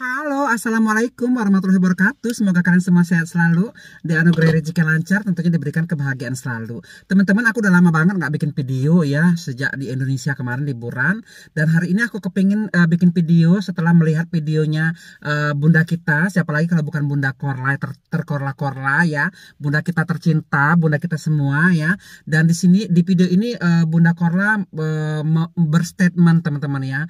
Halo, assalamualaikum warahmatullahi wabarakatuh. Semoga kalian semua sehat selalu, dianugerahi rezeki lancar, tentunya diberikan kebahagiaan selalu. Teman-teman, aku udah lama banget nggak bikin video ya, sejak di Indonesia kemarin liburan. Dan hari ini aku kepingin bikin video setelah melihat videonya bunda kita, siapa lagi kalau bukan Bunda Korla, terkorla-korla ya, bunda kita tercinta, bunda kita semua ya. Dan di sini di video ini Bunda Korla berstatement teman-teman ya.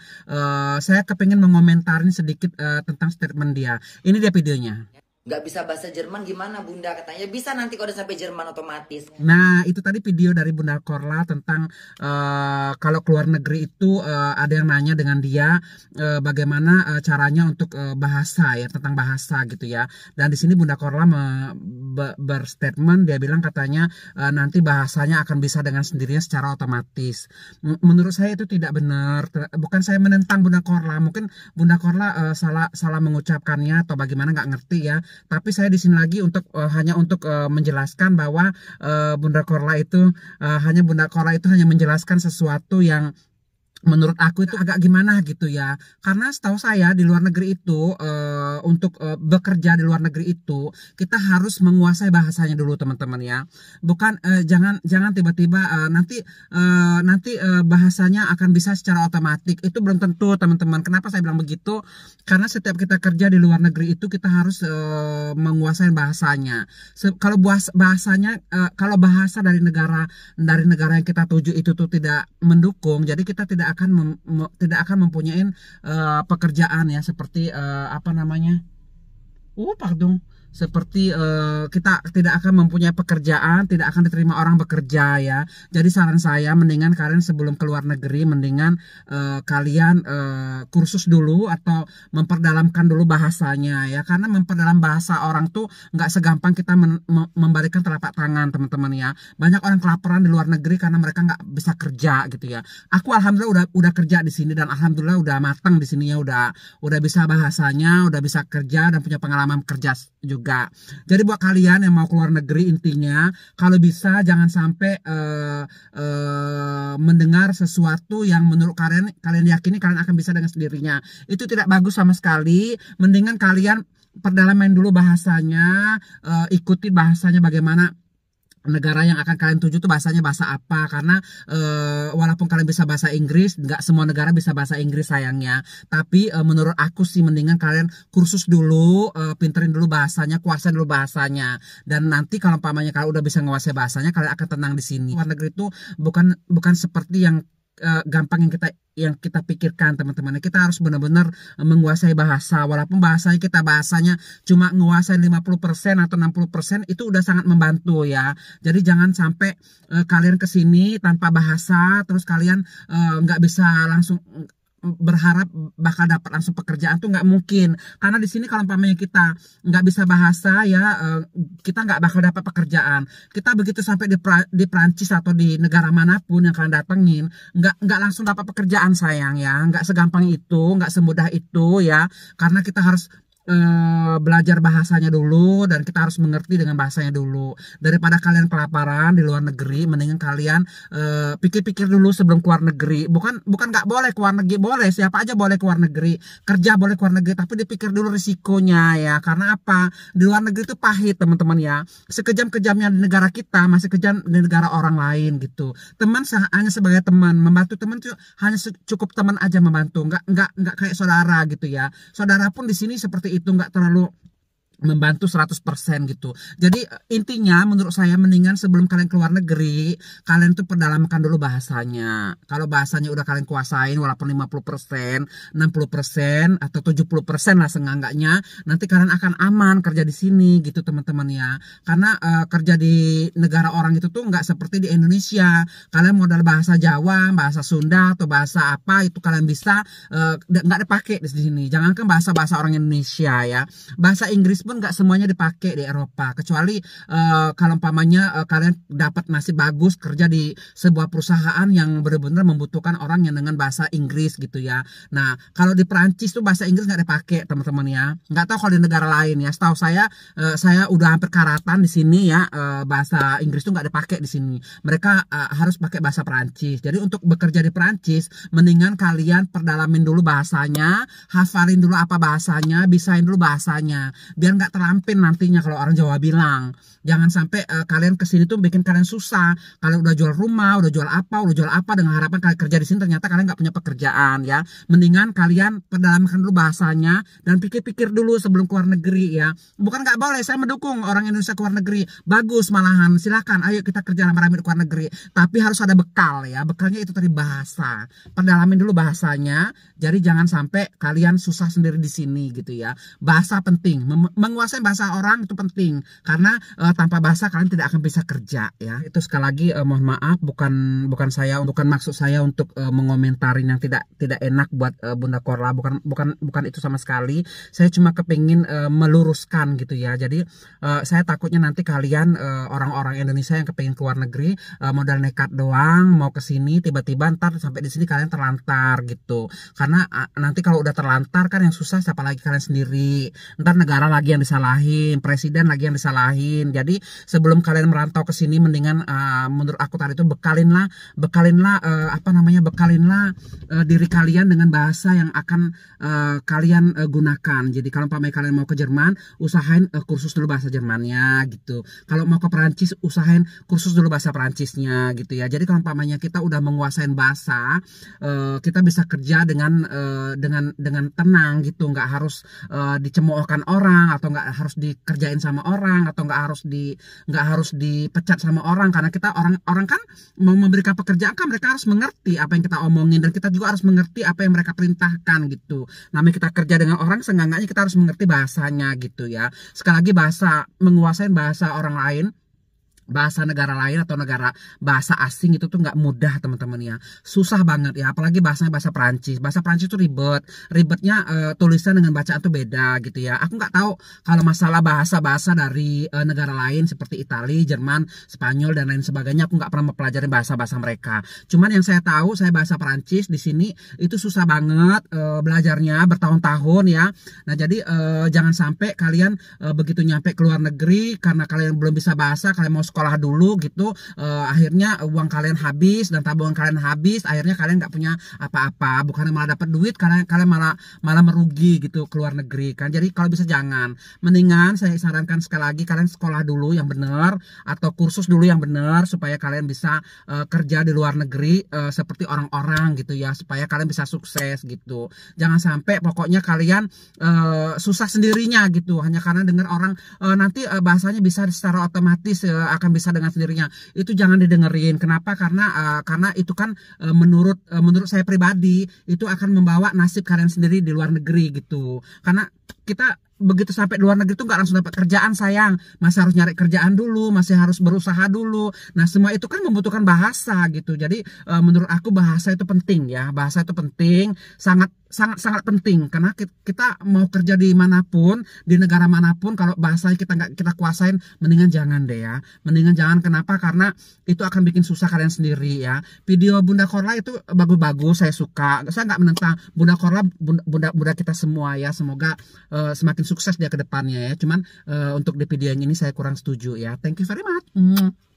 Saya kepingin mengomentarin sedikit tentang statement dia. Ini dia videonya. Nggak bisa bahasa Jerman gimana bunda, katanya bisa nanti kalau udah sampai Jerman otomatis. Nah itu tadi video dari Bunda Korla tentang kalau keluar negeri itu ada yang nanya dengan dia bagaimana caranya untuk bahasa ya, tentang bahasa gitu ya. Dan di sini Bunda Korla berstatement, dia bilang katanya nanti bahasanya akan bisa dengan sendirinya secara otomatis. Menurut saya itu tidak benar. Bukan saya menentang Bunda Korla, mungkin Bunda Korla salah mengucapkannya atau bagaimana nggak ngerti ya. Tapi saya di sini lagi untuk hanya untuk menjelaskan bahwa Bunda Korla itu hanya menjelaskan sesuatu yang menurut aku itu agak gimana gitu ya. Karena setahu saya di luar negeri itu untuk bekerja di luar negeri itu kita harus menguasai bahasanya dulu teman-teman ya. Bukan jangan tiba-tiba nanti bahasanya akan bisa secara otomatis. Itu belum tentu teman-teman. Kenapa saya bilang begitu? Karena setiap kita kerja di luar negeri itu kita harus menguasai bahasanya. Kalau bahasa dari negara yang kita tuju itu tuh tidak mendukung, jadi kita tidak akan mempunyai pekerjaan ya, seperti seperti kita tidak akan mempunyai pekerjaan, tidak akan diterima orang bekerja ya. Jadi saran saya mendingan kalian sebelum keluar negeri mendingan kalian kursus dulu atau memperdalamkan dulu bahasanya ya. Karena memperdalam bahasa orang tuh nggak segampang kita membalikkan telapak tangan teman-teman ya. Banyak orang kelaparan di luar negeri karena mereka nggak bisa kerja gitu ya. Aku alhamdulillah udah kerja di sini dan alhamdulillah udah matang di sini ya, udah bisa bahasanya, udah bisa kerja dan punya pengalaman kerja juga. Jadi buat kalian yang mau keluar negeri, intinya kalau bisa jangan sampai mendengar sesuatu yang menurut kalian yakini kalian akan bisa dengan sendirinya. Itu tidak bagus sama sekali. Mendingan kalian perdalamin dulu bahasanya, ikuti bahasanya bagaimana negara yang akan kalian tuju tuh bahasanya bahasa apa. Karena walaupun kalian bisa bahasa Inggris, nggak semua negara bisa bahasa Inggris sayangnya. Tapi menurut aku sih mendingan kalian kursus dulu, pinterin dulu bahasanya, kuasain dulu bahasanya. Dan nanti kalau pamannya kalian udah bisa menguasai bahasanya, kalian akan tenang di sini. Luar negeri itu bukan seperti yang gampang yang kita pikirkan teman-teman. Kita harus benar-benar menguasai bahasa. Walaupun bahasanya cuma menguasai 50% atau 60%, itu udah sangat membantu ya. Jadi jangan sampai kalian kesini tanpa bahasa terus kalian nggak bisa langsung berharap bakal dapat langsung pekerjaan tuh nggak mungkin. Karena di sini kalau umpamanya kita nggak bisa bahasa ya, kita nggak bakal dapat pekerjaan. Kita begitu sampai di Prancis atau di negara manapun yang kalian datengin, nggak langsung dapat pekerjaan sayang ya. Nggak segampang itu, nggak semudah itu ya. Karena kita harus belajar bahasanya dulu dan kita harus mengerti dengan bahasanya dulu. Daripada kalian kelaparan di luar negeri, mendingan kalian pikir-pikir dulu sebelum keluar negeri. Bukan nggak boleh keluar negeri, boleh, siapa aja boleh keluar negeri, kerja boleh keluar negeri, tapi dipikir dulu risikonya ya. Karena apa? Di luar negeri itu pahit teman-teman ya. Sekejam-kejamnya di negara kita masih kejam di negara orang lain gitu. Teman hanya sebagai teman, membantu teman itu hanya cukup teman aja membantu, nggak kayak saudara gitu ya. Saudara pun di sini seperti itu, nggak terlalu membantu 100% gitu. Jadi intinya menurut saya mendingan sebelum kalian keluar negeri, kalian tuh perdalamkan dulu bahasanya. Kalau bahasanya udah kalian kuasain walaupun 50%, 60% atau 70% lah seenggaknya, nanti kalian akan aman kerja di sini gitu teman-teman ya. Karena kerja di negara orang itu tuh nggak seperti di Indonesia. Kalian modal bahasa Jawa, bahasa Sunda atau bahasa apa itu kalian bisa nggak dipakai di sini. Jangankan bahasa orang Indonesia ya. Bahasa Inggris pun nggak semuanya dipakai di Eropa, kecuali kalau umpamanya kalian dapat nasib bagus kerja di sebuah perusahaan yang benar-benar membutuhkan orang yang dengan bahasa Inggris gitu ya. Nah, kalau di Perancis tuh bahasa Inggris nggak dipakai teman-teman ya. Nggak tahu kalau di negara lain ya. Setahu saya udah hampir karatan di sini ya, bahasa Inggris tuh nggak dipakai di sini. Mereka harus pakai bahasa Perancis. Jadi untuk bekerja di Perancis, mendingan kalian perdalamin dulu bahasanya, hafalin dulu apa bahasanya, bisain dulu bahasanya, biar nggak terampin nantinya kalau orang Jawa bilang. Jangan sampai kalian kesini tuh bikin kalian susah. Kalian udah jual rumah, udah jual apa dengan harapan kalian kerja di sini, ternyata kalian nggak punya pekerjaan ya. Mendingan kalian perdalamkan dulu bahasanya dan pikir-pikir dulu sebelum keluar negeri ya. Bukan nggak boleh, saya mendukung orang Indonesia keluar negeri, bagus malahan, silakan, ayo kita kerja rame-rame di luar negeri. Tapi harus ada bekal ya. Bekalnya itu tadi bahasa. Perdalamin dulu bahasanya. Jadi jangan sampai kalian susah sendiri di sini gitu ya. Bahasa penting, menguasai bahasa orang itu penting karena tanpa bahasa kalian tidak akan bisa kerja ya. Itu sekali lagi mohon maaf, bukan maksud saya untuk mengomentari yang tidak enak buat Bunda Korla, bukan itu sama sekali. Saya cuma kepingin meluruskan gitu ya. Jadi saya takutnya nanti kalian orang-orang Indonesia yang kepingin keluar negeri modal nekat doang mau ke sini, tiba-tiba ntar sampai di sini kalian terlantar gitu. Karena nanti kalau udah terlantar kan yang susah siapa lagi, kalian sendiri. Ntar negara lagi yang disalahin, presiden lagi yang disalahin. Jadi sebelum kalian merantau ke sini, mendingan menurut aku tadi itu bekalinlah diri kalian dengan bahasa yang akan kalian gunakan. Jadi kalau kalian mau ke Jerman, usahain kursus dulu bahasa Jermannya gitu. Kalau mau ke Perancis, usahain kursus dulu bahasa Perancisnya gitu ya. Jadi kalau kita udah menguasain bahasa, kita bisa kerja dengan tenang gitu, nggak harus dicemoohkan orang, atau nggak harus dikerjain sama orang, atau nggak harus dipecat sama orang. Karena kita orang kan mau memberikan pekerjaan kan mereka harus mengerti apa yang kita omongin, dan kita juga harus mengerti apa yang mereka perintahkan gitu. Namanya kita kerja dengan orang, seenggaknya kita harus mengerti bahasanya gitu ya. Sekali lagi, menguasai bahasa orang lain, bahasa negara lain atau bahasa asing itu tuh nggak mudah teman-teman ya, susah banget ya. Apalagi bahasa Perancis itu ribetnya, tulisan dengan bacaan tuh beda gitu ya. Aku nggak tahu kalau masalah bahasa dari negara lain seperti Italia, Jerman, Spanyol dan lain sebagainya. Aku nggak pernah mempelajari bahasa mereka. Cuman yang saya tahu, saya bahasa Perancis di sini itu susah banget belajarnya, bertahun-tahun ya. Nah jadi jangan sampai kalian begitu nyampe ke luar negeri karena kalian belum bisa bahasa, kalian mau sekolah dulu gitu, akhirnya uang kalian habis dan tabungan kalian habis, akhirnya kalian nggak punya apa-apa, bukannya malah dapat duit, kalian malah merugi gitu ke luar negeri kan. Jadi kalau bisa jangan, mendingan saya sarankan sekali lagi kalian sekolah dulu yang benar atau kursus dulu yang benar supaya kalian bisa kerja di luar negeri seperti orang-orang gitu ya, supaya kalian bisa sukses gitu. Jangan sampai pokoknya kalian susah sendirinya gitu hanya karena dengar orang nanti bahasanya bisa secara otomatis akan bisa dengan sendirinya. Itu jangan didengerin. Kenapa? Karena itu kan menurut saya pribadi itu akan membawa nasib kalian sendiri di luar negeri gitu. Karena kita begitu sampai luar negeri itu nggak langsung dapat kerjaan sayang, masih harus nyari kerjaan dulu, masih harus berusaha dulu. Nah semua itu kan membutuhkan bahasa gitu. Jadi menurut aku bahasa itu penting ya, bahasa itu penting, sangat penting, karena kita mau kerja di manapun, di negara manapun, kalau bahasa kita kuasain, mendingan jangan deh ya, mendingan jangan. Kenapa? Karena itu akan bikin susah kalian sendiri ya. Video Bunda Korla itu bagus-bagus, saya suka, saya nggak menentang Bunda Korla, bunda kita semua ya, semoga semakin sukses dia ke depannya ya. Cuman untuk di video yang ini saya kurang setuju ya. Thank you very much.